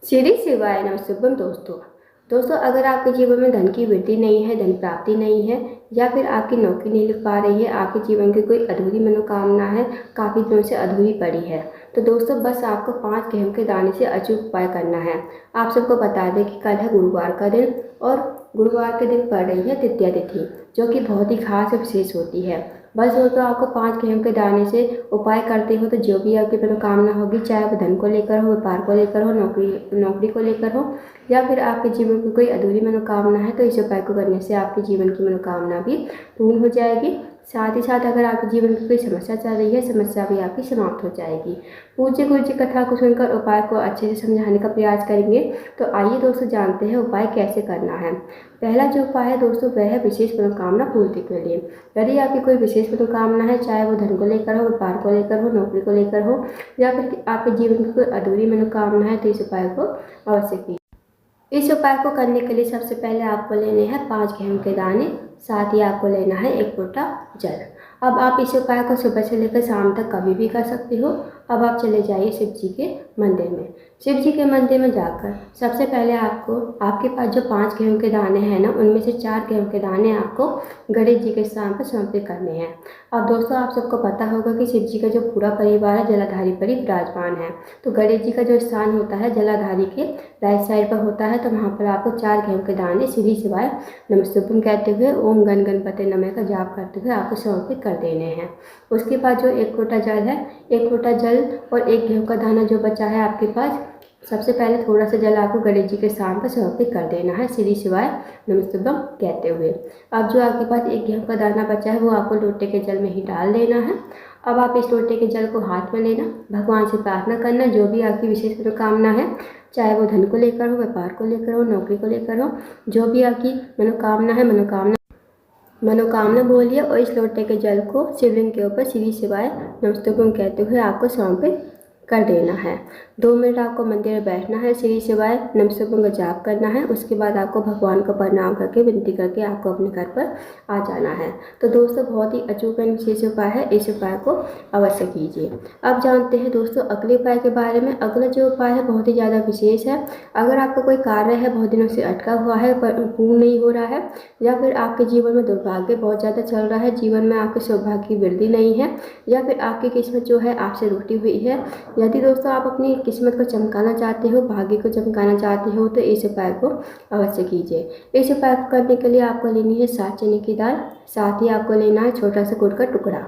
श्री शिवाय नमः। शुभम दोस्तों अगर आपके जीवन में धन की वृद्धि नहीं है, धन प्राप्ति नहीं है, या फिर आपकी नौकरी नहीं लग पा रही है, आपके जीवन की कोई अधूरी मनोकामना है, काफ़ी दिनों से अधूरी पड़ी है, तो दोस्तों बस आपको 5 गेहूं के दाने से अचूक उपाय करना है। आप सबको बता दें कि कल है गुरुवार का दिन और गुरुवार के दिन पड़ रही है तृतीया तिथि, जो कि बहुत ही खास और विशेष होती है। बस दोस्तों आपको 5 गेहूं के दाने से उपाय करते हो तो जो भी आपकी मनोकामना होगी, चाहे वो धन को लेकर हो, व्यापार को लेकर हो, नौकरी को लेकर हो, या फिर आपके जीवन की कोई अधूरी मनोकामना है, तो इस उपाय को करने से आपके जीवन की मनोकामना भी पूर्ण हो जाएगी। साथ ही साथ अगर आपके जीवन में कोई समस्या चल रही है, समस्या भी आपकी समाप्त हो जाएगी। पूज्य गुरु जी कथा को सुनकर उपाय को अच्छे से समझाने का प्रयास करेंगे। तो आइए दोस्तों जानते हैं उपाय कैसे करना है। पहला जो उपाय है दोस्तों वह है विशेष मनोकामना पूर्ति के लिए। यदि आपकी कोई विशेष मनोकामना है, चाहे वो धन को लेकर हो, व्यापार को लेकर हो, नौकरी को लेकर हो, या फिर आपके जीवन की कोई अधूरी मनोकामना है, तो इस उपाय को अवश्य कीजिए। इस उपाय को करने के लिए सबसे पहले आपको लेने हैं 5 गेहूं के दाने, साथ ही आपको लेना है 1 लोटा जल। अब आप इस उपाय को सुबह से लेकर शाम तक कभी भी कर सकते हो। अब आप चले जाइए शिव जी के मंदिर में। शिव जी के मंदिर में जाकर सबसे पहले आपको आपके पास जो 5 गेहूं के दाने हैं ना, उनमें से 4 गेहूं के दाने आपको गणेश जी के स्थान पर समर्पित करने हैं। अब दोस्तों आप सबको पता होगा कि शिव जी का जो पूरा परिवार है जलाधारी पर ही विराजमान है, तो गणेश जी का जो स्थान होता है जलाधारी के राइट साइड पर होता है, तो वहाँ पर आपको 4 गेहूं के दाने श्री शिवाय नमस्तुभ्यम कहते हुए ओम गण गणपते नमः का जाप करते हुए आपको समर्पित कर देने हैं। उसके बाद जो 1 लोटा जल है, 1 लोटा जल और 1 गेहूं का दाना जो बचा है आपके पास, सबसे पहले थोड़ा सा जल आपको गणेश जी के स्थान पर समर्पित कर देना है श्री शिवाय नमस्तुभ्यम कहते हुए। अब जो आपके पास 1 गेहूं का दाना बचा है वो आपको लोटे के जल में ही डाल देना है। अब आप इस लोटे के जल को हाथ में लेना, भगवान से प्रार्थना करना जो भी आपकी विशेष मनोकामना है, चाहे वो धन को लेकर हो, व्यापार को लेकर हो, नौकरी को लेकर हो, जो भी आपकी मनोकामना है, मनोकामना बोलिए और इस लोटे के जल को शिवलिंग के ऊपर श्री शिवाय नमस्तुभ्यम कहते हुए आपको समर्पित कर देना है। 2 मिनट आपको मंदिर में बैठना है, श्री शिवाय नमस्तुभ्यम का जाप करना है। उसके बाद आपको भगवान को प्रणाम करके विनती करके आपको अपने घर पर आ जाना है। तो दोस्तों बहुत ही अचूक एवं विशेष उपाय है, इस उपाय को अवश्य कीजिए। अब जानते हैं दोस्तों अगले उपाय के बारे में। अगला जो उपाय है बहुत ही ज़्यादा विशेष है। अगर आपका कोई कार्य है बहुत दिनों से अटका हुआ है पर पूर्ण नहीं हो रहा है, या फिर आपके जीवन में दुर्भाग्य बहुत ज़्यादा चल रहा है, जीवन में आपके सौभाग्य की वृद्धि नहीं है, या फिर आपकी किस्मत जो है आपसे रूठी हुई है, यदि दोस्तों आप अपनी किस्मत को चमकाना चाहते हो, भाग्य को चमकाना चाहते हो, तो इस उपाय को अवश्य कीजिए। इस उपाय को करने के लिए आपको लेनी है 7 चने की दाल, साथ ही आपको लेना है छोटा सा गुड़ का टुकड़ा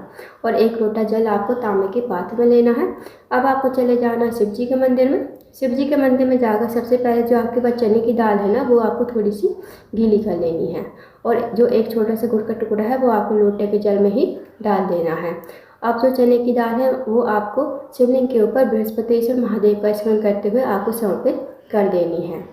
और 1 लोटा जल आपको तांबे के पात्र में लेना है। अब आपको चले जाना है शिव जी के मंदिर में। शिव जी के मंदिर में जाकर सबसे पहले जो आपके पास चने की दाल है ना, वो आपको थोड़ी सी गीली कर लेनी है और जो 1 छोटा सा गुड़ का टुकड़ा है वो आपको लोटे के जल में ही डाल देना है। अब जो चने की दाल है वो आपको शिवलिंग के ऊपर बृहस्पति महादेव का स्मरण करते हुए आपको समर्पित कर देनी है।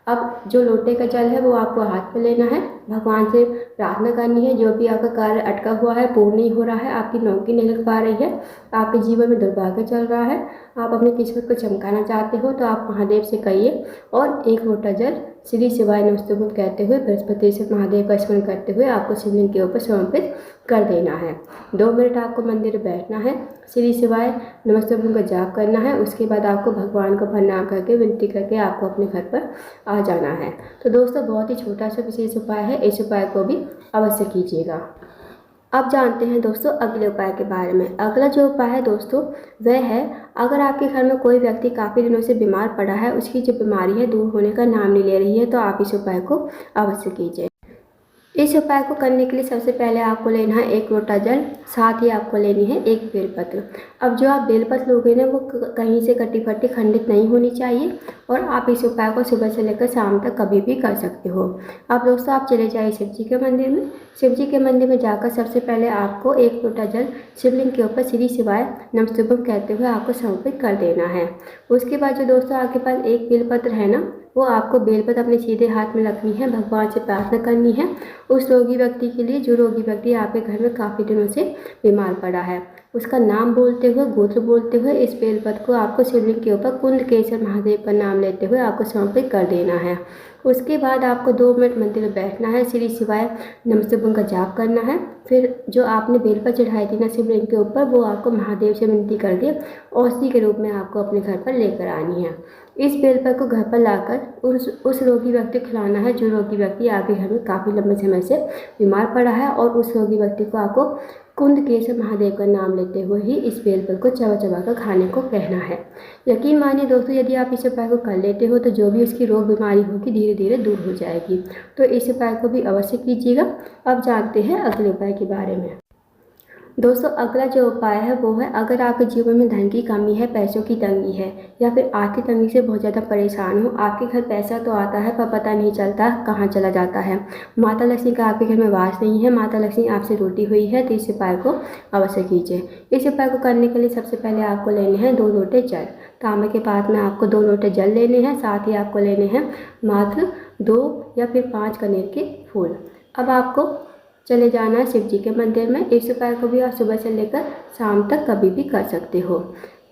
अब जो लोटे का जल है वो आपको हाथ में लेना है, भगवान से प्रार्थना करनी है जो भी आपका कार्य अटका हुआ है, पूर्ण नहीं हो रहा है, आपकी नौकरी नहीं लग पा रही है, आपके जीवन में दुर्भाग्य चल रहा है, आप अपनी किस्मत को चमकाना चाहते हो, तो आप महादेव से कहिए और 1 लोटा जल श्री शिवाय नमस्तुभ्यम कहते हुए बृहस्पति से महादेव का स्मरण करते हुए आपको शिवलिंग के ऊपर समर्पित कर देना है। 2 मिनट आपको मंदिर में बैठना है, श्री शिवाय नमस्तुभ्यम का जाप करना है। उसके बाद आपको भगवान को प्रणाम करके विनती करके आपको अपने घर पर आ जाना है। तो दोस्तों बहुत ही छोटा सा विशेष उपाय है, इस उपाय को भी अवश्य कीजिएगा। अब जानते हैं दोस्तों अगले उपाय के बारे में। अगला जो उपाय है दोस्तों वह है, अगर आपके घर में कोई व्यक्ति काफ़ी दिनों से बीमार पड़ा है, उसकी जो बीमारी है दूर होने का नाम नहीं ले रही है, तो आप इस उपाय को अवश्य कीजिए। इस उपाय को करने के लिए सबसे पहले आपको लेना है 1 लोटा जल, साथ ही आपको लेनी है 1 बेलपत्र। अब जो आप बेलपत्र लोगे ना वो कहीं से कटी फटी खंडित नहीं होनी चाहिए और आप इस उपाय को सुबह से लेकर शाम तक कभी भी कर सकते हो। अब दोस्तों आप चले जाइए शिव जी के मंदिर में। शिव जी के मंदिर में जाकर सबसे पहले आपको 1 लोटा जल शिवलिंग के ऊपर श्री शिवाय नमस्तुभ्यम कहते हुए आपको समर्पित कर देना है। उसके बाद जो दोस्तों आपके पास 1 बेलपत्र है ना, वो आपको बेलपत्र अपने सीधे हाथ में रखनी है, भगवान से प्रार्थना करनी है उस रोगी व्यक्ति के लिए जो रोगी व्यक्ति आपके घर में काफ़ी दिनों से बीमार पड़ा है। उसका नाम बोलते हुए, गोत्र बोलते हुए इस बेलपत्र को आपको शिवलिंग के ऊपर कुंडकेश्वर महादेव का नाम लेते हुए आपको समर्पित कर देना है। उसके बाद आपको 2 मिनट मंदिर में बैठना है, श्री शिवाय नमस्तुभ्यम का जाप करना है। फिर जो आपने बेलपत्र चढ़ाई थी ना शिवलिंग के ऊपर, वो आपको महादेव से विनती करके औषधि के रूप में आपको अपने घर पर लेकर आनी है। इस बेलपत्र को घर पर लाकर उस रोगी व्यक्ति को खिलाना है जो रोगी व्यक्ति आपके घर में काफ़ी लंबे समय से बीमार पड़ा है, और उस रोगी व्यक्ति को आपको कुंदकेश्वर महादेव का नाम लेते हुए ही इस बेलपत्र को चबा चबा कर खाने को कहना है। यकीन मानिए दोस्तों, यदि आप इस उपाय को कर लेते हो तो जो भी उसकी रोग बीमारी होगी धीरे धीरे दूर हो जाएगी। तो इस उपाय को भी अवश्य कीजिएगा। अब जानते हैं अगले उपाय के बारे में। दोस्तों, अगला जो उपाय है वो है, अगर आपके जीवन में धन की कमी है, पैसों की तंगी है, या फिर आर्थिक तंगी से बहुत ज़्यादा परेशान हो, आपके घर पैसा तो आता है पर पता नहीं चलता कहाँ चला जाता है, माता लक्ष्मी का आपके घर में वास नहीं है, माता लक्ष्मी आपसे रूठी हुई है, तो इस उपाय को अवश्य कीजिए। इस उपाय को करने के लिए सबसे पहले आपको लेने हैं 2 लोटे जल। तांबे के पात्र में आपको 2 लोटे जल लेने हैं, साथ ही आपको लेने हैं मात्र 2 या फिर 5 कनेर के फूल। अब आपको चले जाना है शिव जी के मंदिर में। इस उपाय को भी आप सुबह से लेकर शाम तक कभी भी कर सकते हो।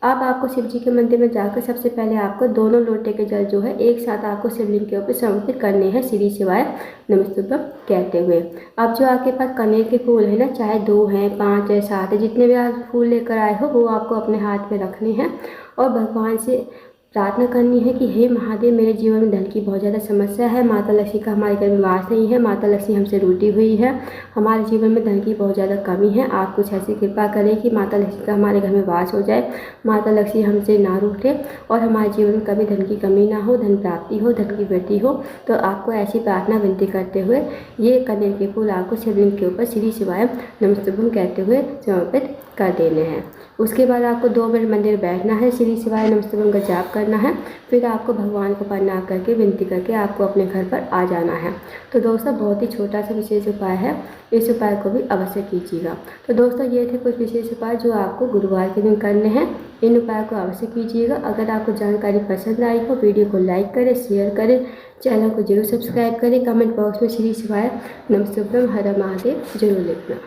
अब आपको शिव जी के मंदिर में जाकर सबसे पहले आपको दोनों लोटे के जल जो है एक साथ आपको शिवलिंग के ऊपर समर्पित करने हैं, श्री शिवाय नमस्तुभ्यम कहते हुए। अब जो आपके पास कनेर के फूल है ना, चाहे 2 हैं, 5 है, 7 है, जितने भी आप फूल लेकर आए हो वो आपको अपने हाथ में रखने हैं और भगवान से प्रार्थना करनी है कि हे महादेव, मेरे जीवन में धन की बहुत ज़्यादा समस्या है, माता लक्ष्मी का हमारे घर में वास नहीं है, माता लक्ष्मी हमसे रूठी हुई है, हमारे जीवन में धन की बहुत ज़्यादा कमी है, आप कुछ ऐसी कृपा करें कि माता लक्ष्मी का हमारे घर में वास हो जाए, माता लक्ष्मी हमसे ना रूठे और हमारे जीवन में कभी धन की कमी ना हो, धन प्राप्ति हो, धन की वृद्धि हो। तो आपको ऐसी प्रार्थना विनती करते हुए ये कनेर के फूल आपको शिवलिंग के ऊपर श्री शिवाय नमस्तुभ्यम कहते हुए समर्पित कर देने हैं। उसके बाद आपको 2 मिनट मंदिर बैठना है, श्री शिवाय नमस्तुभ्यम का जाप करना है, फिर आपको भगवान को प्रणाम करके विनती करके आपको अपने घर पर आ जाना है। तो दोस्तों, बहुत ही छोटा सा विशेष उपाय है, इस उपाय को भी अवश्य कीजिएगा। तो दोस्तों, ये थे कुछ विशेष उपाय जो आपको गुरुवार के दिन करने हैं। इन उपायों को अवश्य कीजिएगा। अगर आपको जानकारी पसंद आई हो, वीडियो को लाइक करें, शेयर करें, चैनल को जरूर सब्सक्राइब करें, कमेंट बॉक्स में श्री शिवाय नमस्तुभ्यम हर महादेव जरूर लिखना।